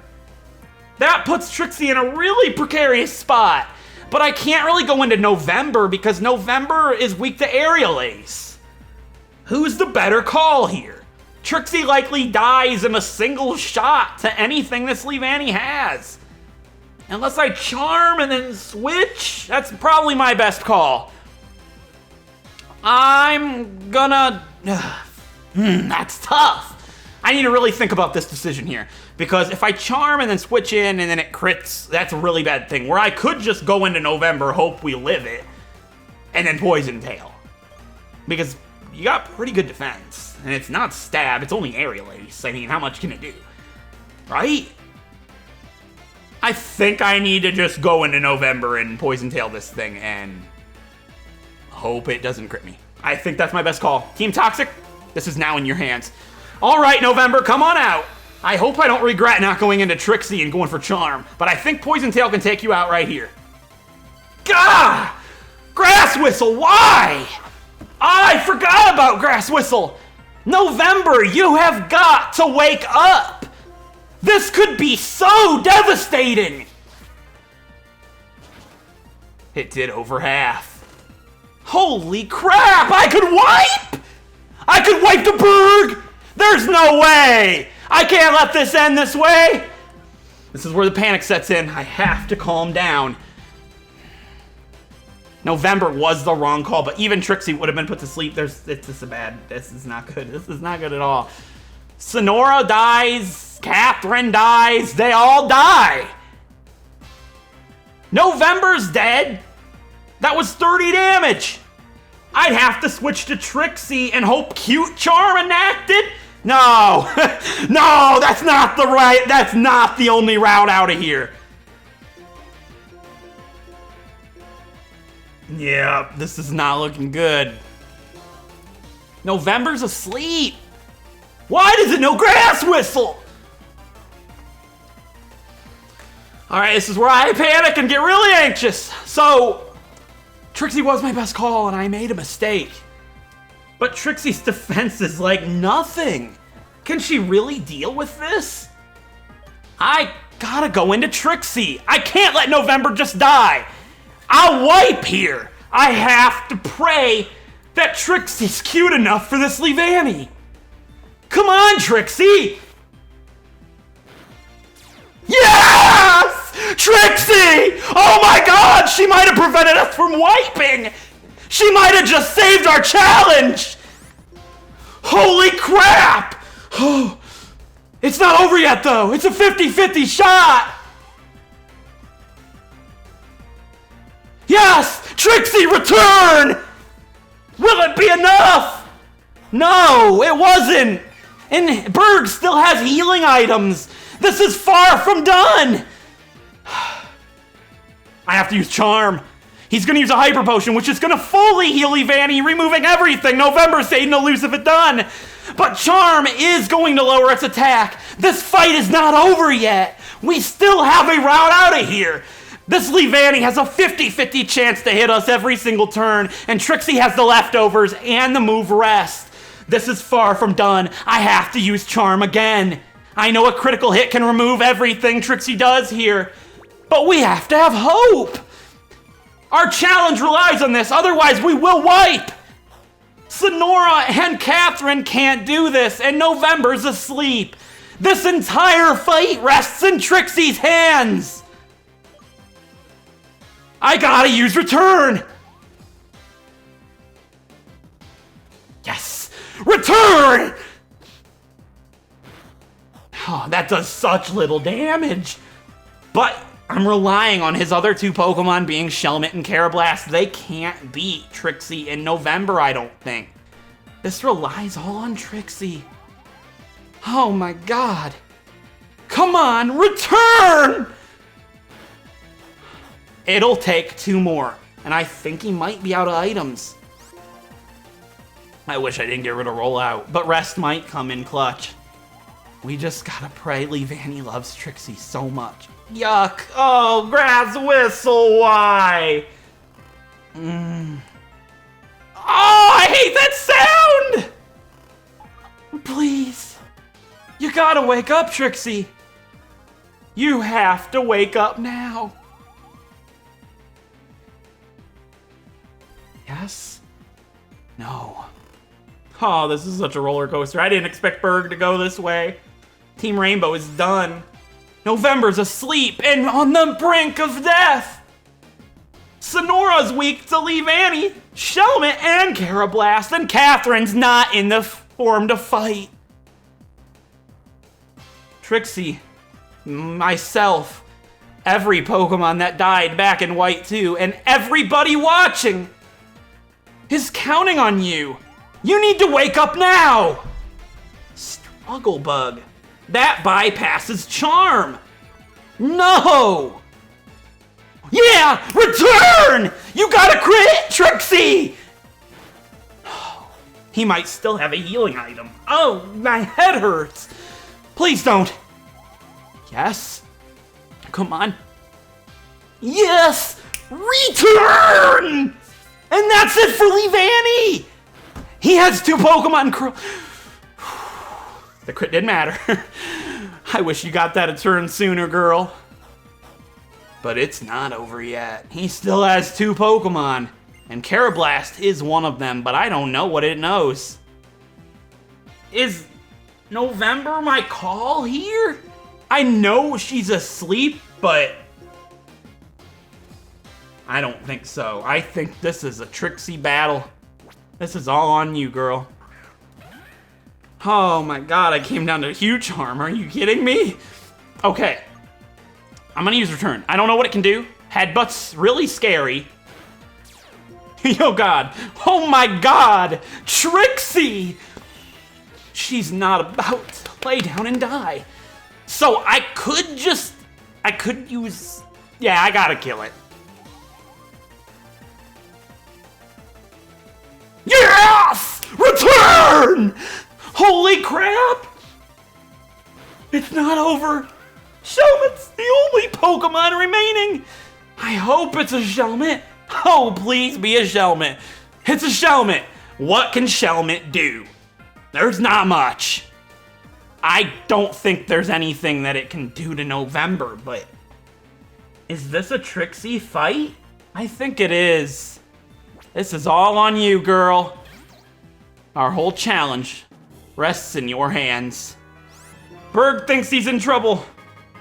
That puts Trixie in a really precarious spot. But I can't really go into November because November is weak to Aerial Ace. Who's the better call here? Trixie likely dies in a single shot to anything this Leavanny has. Unless I charm and then switch, that's probably my best call. I'm gonna... that's tough. I need to really think about this decision here. Because if I charm and then switch in and then it crits, that's a really bad thing. Where I could just go into November, hope we live it, and then Poison Tail. Because you got pretty good defense. And it's not stab, it's only Aerial Ace. I mean, how much can it do? Right? I think I need to just go into November and Poison Tail this thing and hope it doesn't crit me. I think that's my best call. Team Toxic, this is now in your hands. All right, November, come on out. I hope I don't regret not going into Trixie and going for Charm, but I think Poison Tail can take you out right here. Gah! Grass Whistle, why? I forgot about Grass Whistle. November, you have got to wake up. This could be so devastating. It did over half. Holy crap, I could wipe? I could wipe the BURGH? There's no way. I can't let this end this way. This is where the panic sets in. I have to calm down. November was the wrong call, but even Trixie would have been put to sleep. This is not good. This is not good at all. Sonora dies. Catherine dies. They all die. November's dead. That was 30 damage. I'd have to switch to Trixie and hope Cute Charm enacted. No, no, that's not the only route out of here. Yeah, this is not looking good. November's asleep. Why does it know Grass Whistle? All right, this is where I panic and get really anxious. So, Trixie was my best call and I made a mistake. But Trixie's defense is like nothing. Can she really deal with this? I gotta go into Trixie. I can't let November just die. I'll wipe here. I have to pray that Trixie's cute enough for this Leavanny. Come on, Trixie. Yes! Trixie! Oh my god, she might have prevented us from wiping! She might have just saved our challenge! Holy crap! Oh, it's not over yet though, it's a 50-50 shot! Yes! Trixie, return! Will it be enough? No, it wasn't! And BURGH still has healing items! This is far from done! I have to use Charm. He's gonna use a Hyper Potion, which is gonna fully heal Leavanny, removing everything. November stayed elusive it done. But Charm is going to lower its attack. This fight is not over yet. We still have a route out of here. This Leavanny has a 50-50 chance to hit us every single turn, and Trixie has the leftovers and the move Rest. This is far from done. I have to use Charm again. I know a critical hit can remove everything Trixie does here, but we have to have hope. Our challenge relies on this, otherwise we will wipe. Sonora and Catherine can't do this, and November's asleep. This entire fight rests in Trixie's hands. I gotta use Return. Yes, Return! Oh, that does such little damage. But I'm relying on his other two Pokemon being Shelmet and Karrablast. They can't beat Trixie in November, I don't think. This relies all on Trixie. Oh my god. Come on, Return! It'll take 2 more, and I think he might be out of items. I wish I didn't get rid of Rollout, but Rest might come in clutch. We just gotta pray Leavanny loves Trixie so much. Yuck! Oh, Grass Whistle, why? Oh, I hate that sound! Please. You gotta wake up, Trixie. You have to wake up now. Yes? No. Oh, this is such a roller coaster. I didn't expect BURGH to go this way. Team Rainbow is done. November's asleep and on the brink of death. Sonora's weak to Leavanny, Shelmet, and Karrablast, and Catherine's not in the form to fight. Trixie, myself, every Pokemon that died back in White 2, and everybody watching is counting on you. You need to wake up now. Struggle Bug. That bypasses Charm. No. Yeah, Return! You gotta crit, Trixie! He might still have a healing item. Oh, my head hurts. Please don't. Yes. Come on. Yes! Return! And that's it for Leavanny! He has 2 Pokemon. The crit didn't matter. I wish you got that a turn sooner, girl. But it's not over yet. He still has 2 Pokemon. And Karrablast is one of them, but I don't know what it knows. Is November my call here? I know she's asleep, but I don't think so. I think this is a Trixie battle. This is all on you, girl. Oh my god, I came down to huge harm. Are you kidding me? Okay. I'm gonna use return. I don't know what it can do. Headbutt's really scary. Oh god. Oh my god! Trixie! She's not about to lay down and die. So I could use... Yeah, I gotta kill it. Yes! Return! Holy crap! It's not over. Shelmet's the only Pokemon remaining. I hope it's a Shelmet. Oh, please be a Shelmet. It's a Shelmet. What can Shelmet do? There's not much. I don't think there's anything that it can do to November, but... Is this a Trixie fight? I think it is. This is all on you, girl. Our whole challenge rests in your hands. BURGH thinks he's in trouble.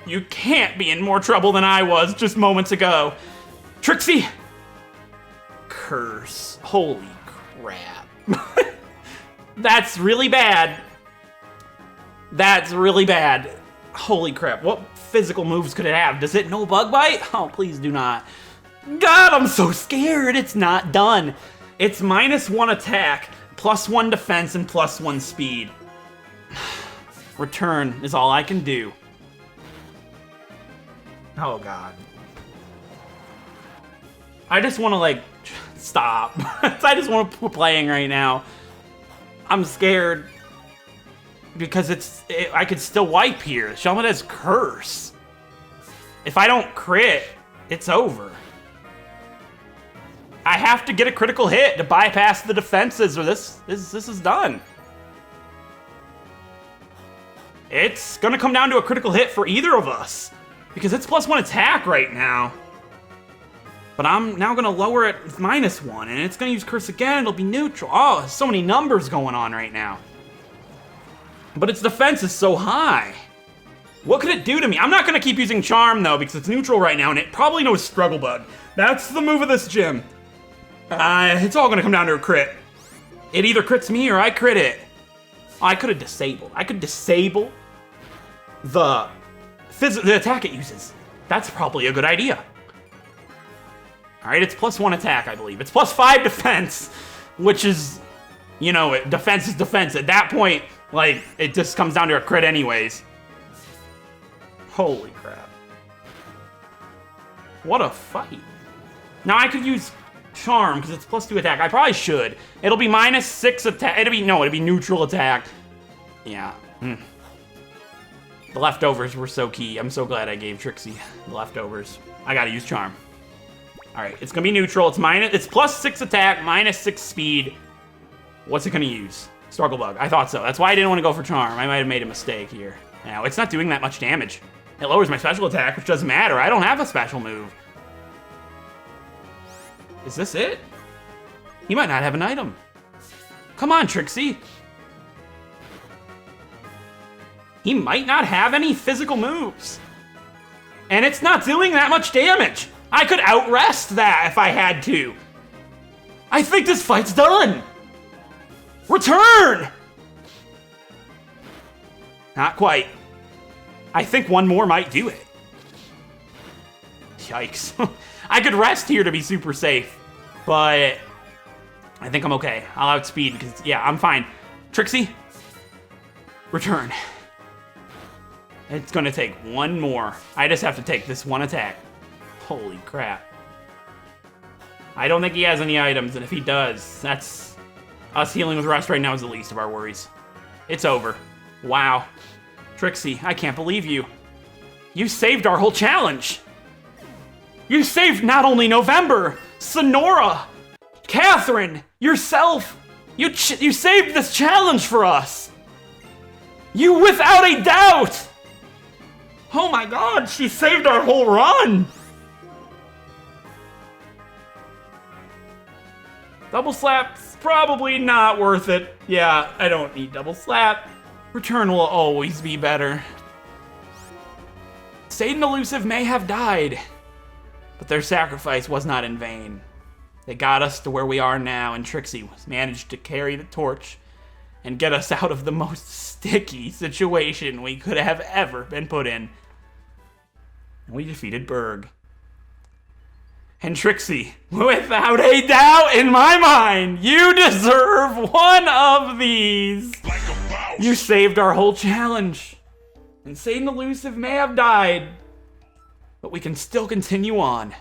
You can't be in more trouble than I was just moments ago. Trixie! Curse. Holy crap. That's really bad. That's really bad. Holy crap. What physical moves could it have? Does it know Bug Bite? Oh, please do not. God, I'm so scared. It's not done. It's -1 attack, +1 defense, and +1 speed. Return is all I can do. Oh, God. I just want to, like, stop. I just want to quit playing right now. I'm scared. Because I could still wipe here. Shelmet has Curse. If I don't crit, it's over. I have to get a critical hit to bypass the defenses or this is done. It's gonna come down to a critical hit for either of us. Because it's +1 attack right now. But I'm now gonna lower it with -1, and it's gonna use Curse again, it'll be neutral. Oh, there's so many numbers going on right now. But its defense is so high. What could it do to me? I'm not gonna keep using Charm though, because it's neutral right now, and it probably knows Struggle Bug. That's the move of this gym. It's all gonna come down to a crit. It either crits me or I crit it. Oh, I could have disabled. I could disable the attack it uses. That's probably a good idea. All right, it's +1 attack, I believe. It's +5 defense, which is, you know, defense is defense. At that point, like, it just comes down to a crit anyways. Holy crap. What a fight. Now I could use Charm, because it's +2 attack. I probably should. It'll be -6 attack. It'll be neutral attack. Yeah. The leftovers were so key. I'm so glad I gave Trixie the leftovers. I gotta use Charm. All right, it's gonna be neutral. It's +6 attack, -6 speed. What's it gonna use? Struggle Bug. I thought so. That's why I didn't want to go for Charm. I might have made a mistake here. Now, it's not doing that much damage. It lowers my special attack, which doesn't matter. I don't have a special move. Is this it? He might not have an item. Come on, Trixie. He might not have any physical moves. And it's not doing that much damage. I could outrest that if I had to. I think this fight's done. Return! Not quite. I think one more might do it. Yikes. I could rest here to be super safe, but I think I'm okay. I'll outspeed because, yeah, I'm fine. Trixie, return. It's gonna take one more. I just have to take this one attack. Holy crap. I don't think he has any items, and if he does, that's... Us healing with Rest right now is the least of our worries. It's over. Wow. Trixie, I can't believe you. You saved our whole challenge. You saved not only November, Sonora, Catherine, yourself. You saved this challenge for us. You without a doubt. Oh my god, she saved our whole run. Double slap's probably not worth it. Yeah, I don't need double slap. Return will always be better. Satan Elusive may have died, But their sacrifice was not in vain. They got us to where we are now, and Trixie managed to carry the torch and get us out of the most sticky situation we could have ever been put in. And we defeated BURGH. And Trixie, without a doubt in my mind, you deserve one of these. You saved our whole challenge. And Satan Elusive may have died, but we can still continue on.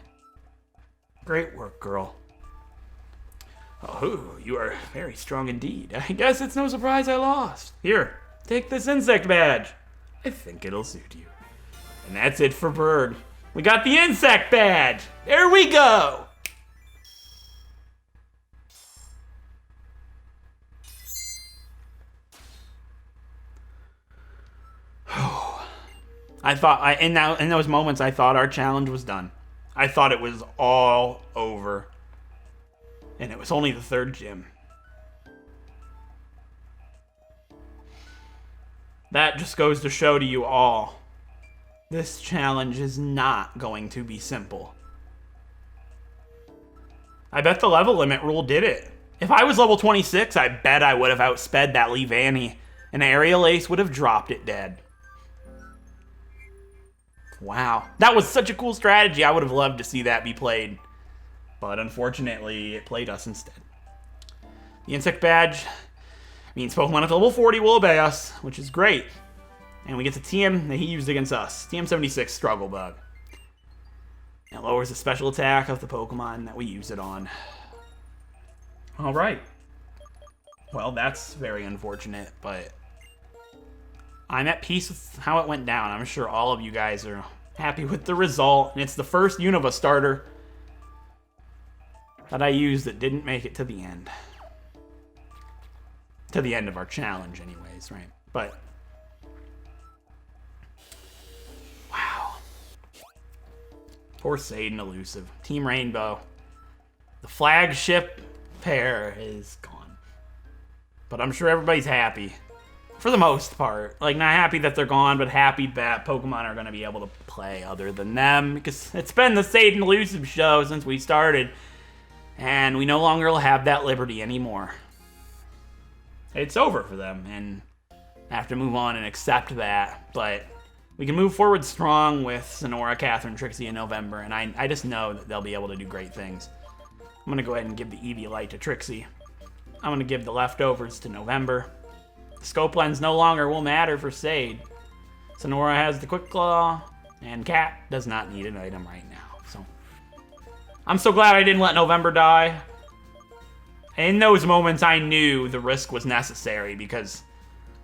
Great work, girl. Oh, you are very strong indeed. I guess it's no surprise I lost. Here, take this insect badge. I think it'll suit you. And that's it for BURGH. We got the insect badge. There we go. In those moments, I thought our challenge was done. I thought it was all over. And it was only the third gym. That just goes to show to you all, this challenge is not going to be simple. I bet the level limit rule did it. If I was level 26, I bet I would have outsped that Leavanny, and Aerial Ace would have dropped it dead. Wow, that was such a cool strategy. I would have loved to see that be played. But unfortunately, it played us instead. The insect badge means Pokemon at level 40 will obey us, which is great. And we get the TM that he used against us. TM76 Struggle Bug. It lowers the special attack of the Pokemon that we use it on. Alright. Well, that's very unfortunate, but I'm at peace with how it went down. I'm sure all of you guys are happy with the result. And it's the first Unova starter that I used that didn't make it to the end. To the end of our challenge anyways, right? But wow. Poor Satan Elusive. Team Rainbow. The flagship pair is gone. But I'm sure everybody's happy. For the most part. Like, not happy that they're gone, but happy that Pokemon are going to be able to play other than them. Because it's been the Satan Elusive show since we started. And we no longer will have that liberty anymore. It's over for them, and I have to move on and accept that. But we can move forward strong with Sonora, Catherine, Trixie in November, and I just know that they'll be able to do great things. I'm going to go ahead and give the Eviolite to Trixie. I'm going to give the leftovers to November. The Scope Lens no longer will matter for Sade. Sonora has the Quick Claw, and Cat does not need an item right now. So I'm so glad I didn't let November die. In those moments, I knew the risk was necessary because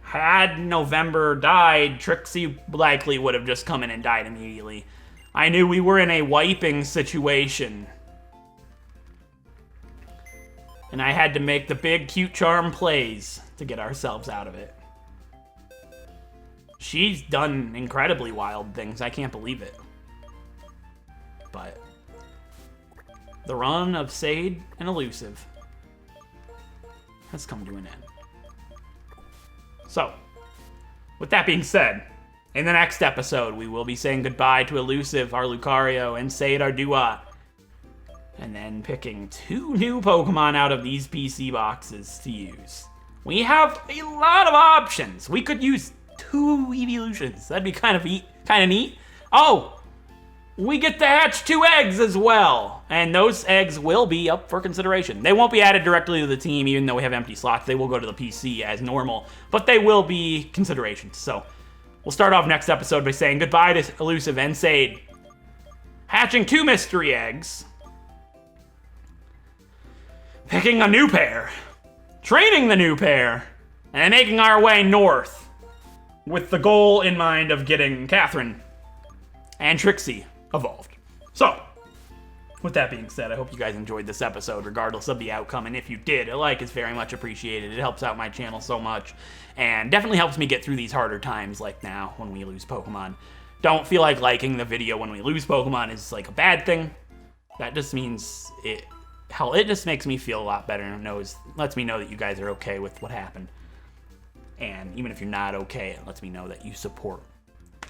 had November died, Trixie likely would have just come in and died immediately. I knew we were in a wiping situation. And I had to make the big cute charm plays to get ourselves out of it. She's done incredibly wild things. I can't believe it. But the run of Sade and Elusive has come to an end. So, with that being said, in the next episode, we will be saying goodbye to Elusive, our Lucario, and Sade, our Duat. And then picking 2 new Pokemon out of these PC boxes to use. We have a lot of options. We could use 2 evolutions. That'd be kind of neat. Oh! We get to hatch 2 eggs as well. And those eggs will be up for consideration. They won't be added directly to the team, even though we have empty slots. They will go to the PC as normal. But they will be considerations. So, we'll start off next episode by saying goodbye to Elusive and Sade. Hatching 2 mystery eggs. Picking a new pair. Training the new pair. And making our way north. With the goal in mind of getting Catherine and Trixie evolved. So, with that being said, I hope you guys enjoyed this episode, regardless of the outcome. And if you did, a like is very much appreciated. It helps out my channel so much. And definitely helps me get through these harder times like now when we lose Pokemon. Don't feel like liking the video when we lose Pokemon is like a bad thing. That just means it just makes me feel a lot better and lets me know that you guys are okay with what happened. And even if you're not okay, it lets me know that you support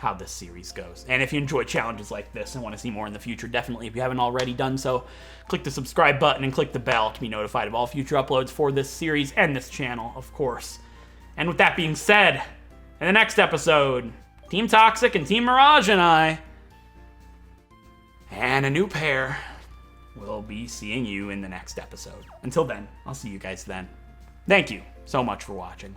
how this series goes. And if you enjoy challenges like this and want to see more in the future, definitely, if you haven't already done so, click the subscribe button and click the bell to be notified of all future uploads for this series and this channel, of course. And with that being said, in the next episode, Team Toxic and Team Mirage and I, and a new pair, will be seeing you in the next episode. Until then, I'll see you guys then. Thank you so much for watching.